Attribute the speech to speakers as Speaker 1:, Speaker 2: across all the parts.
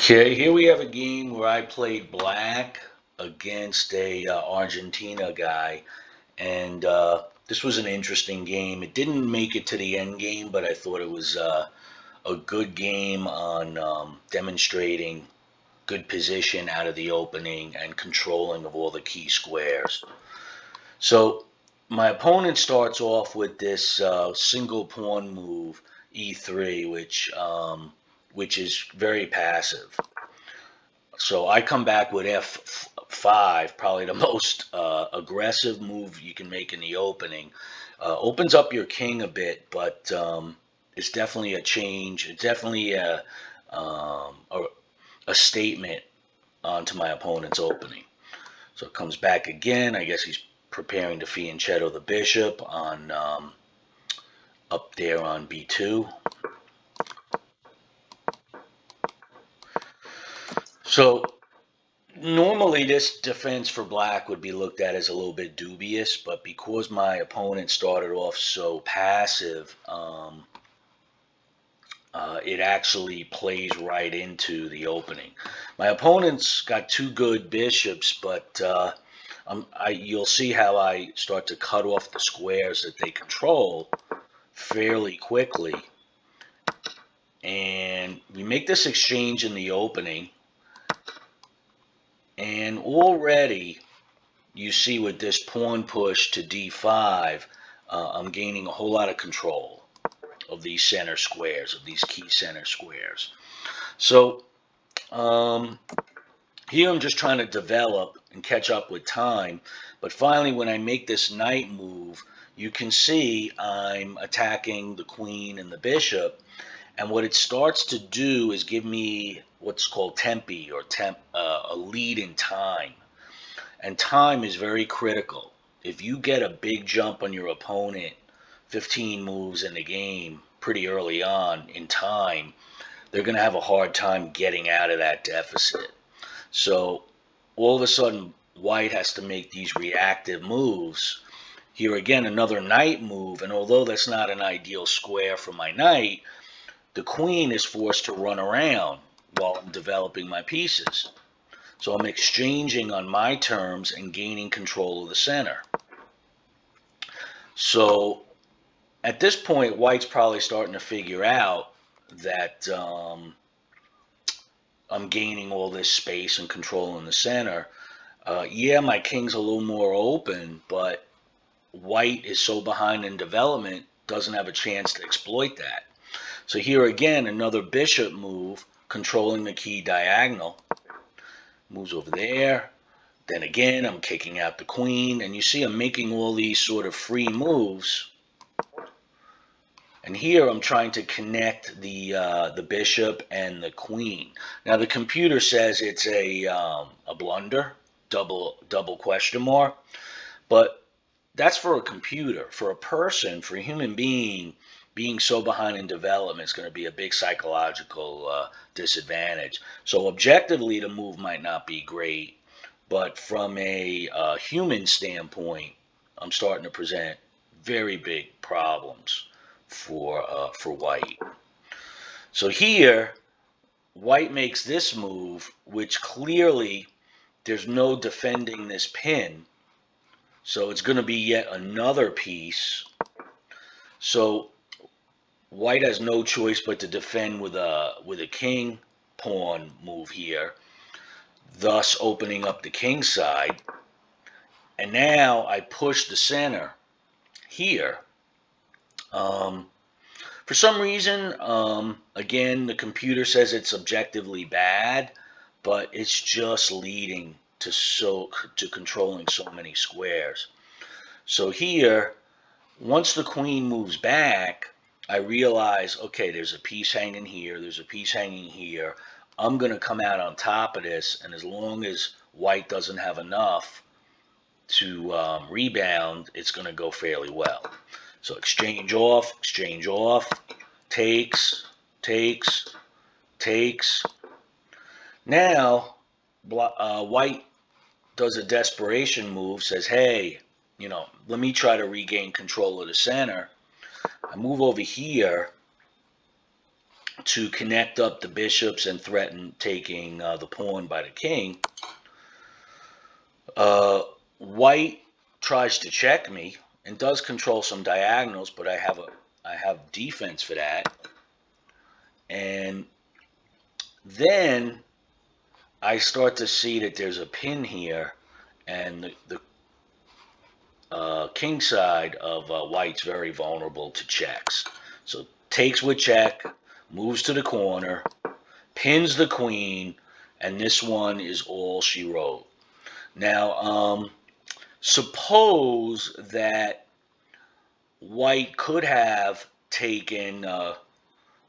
Speaker 1: Okay, here we have a game where I played black against a Argentina guy, and this was an interesting game. It didn't make it to the end game, but I thought it was a good game on demonstrating good position out of the opening and controlling of all the key squares. So my opponent starts off with this single pawn move e3, which is very passive. So I come back with f5, probably the most aggressive move you can make in the opening. Opens up your king a bit, but it's definitely a change. It's definitely a statement onto my opponent's opening. So it comes back again. I guess he's preparing to fianchetto the bishop on up there on b2. So normally, this defense for black would be looked at as a little bit dubious, but because my opponent started off so passive, it actually plays right into the opening. My opponent's got two good bishops, but you'll see how I start to cut off the squares that they control fairly quickly. And we make this exchange in the opening, and already you see with this pawn push to d5, I'm gaining a whole lot of control of these center squares, of these key center squares. So here I'm just trying to develop and catch up with time. But finally, when I make this knight move, you can see I'm attacking the queen and the bishop. And what it starts to do is give me what's called tempi, or a lead in time. And time is very critical. If you get a big jump on your opponent, 15 moves in the game pretty early on in time, they're going to have a hard time getting out of that deficit. So all of a sudden, white has to make these reactive moves. Here again, another knight move, and although that's not an ideal square for my knight, the queen is forced to run around while I'm developing my pieces. So I'm exchanging on my terms and gaining control of the center. So at this point, white's probably starting to figure out that I'm gaining all this space and control in the center. Yeah, my king's a little more open, but white is so behind in development, doesn't have a chance to exploit that. So here again, another bishop move, controlling the key diagonal. Moves over there. Then again, I'm kicking out the queen, and you see I'm making all these sort of free moves. And here I'm trying to connect the bishop and the queen. Now the computer says it's a blunder, double question mark, but that's for a computer. For a person, for a human being so behind in development is going to be a big psychological disadvantage. So objectively, the move might not be great, but from a human standpoint, I'm starting to present very big problems for white. So here, white makes this move, which clearly there's no defending this pin. So it's going to be yet another piece. So white has no choice but to defend with a king pawn move here, thus opening up the king side. And now I push the center here. For some reason, again, the computer says it's objectively bad, but it's just leading to controlling so many squares. So here, once the queen moves back, I realize, okay, there's a piece hanging here, there's a piece hanging here. I'm going to come out on top of this, and as long as white doesn't have enough to rebound, it's going to go fairly well. So exchange off, takes, takes, takes. Now, white does a desperation move, says, hey, let me try to regain control of the center. I move over here, to connect up the bishops and threaten taking the pawn by the king. White tries to check me and does control some diagonals, but I have defense for that. And then I start to see that there's a pin here, and the king side of White's very vulnerable to checks. So takes with check, moves to the corner, pins the queen, and this one is all she wrote. Now, suppose that White could have taken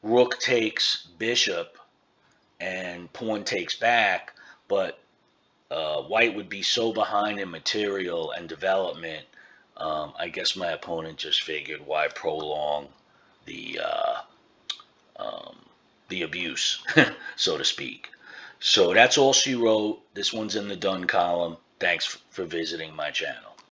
Speaker 1: rook takes bishop and pawn takes back, but White would be so behind in material and development. I guess my opponent just figured, why prolong the abuse, so to speak. So that's all she wrote. This one's in the done column. Thanks for visiting my channel.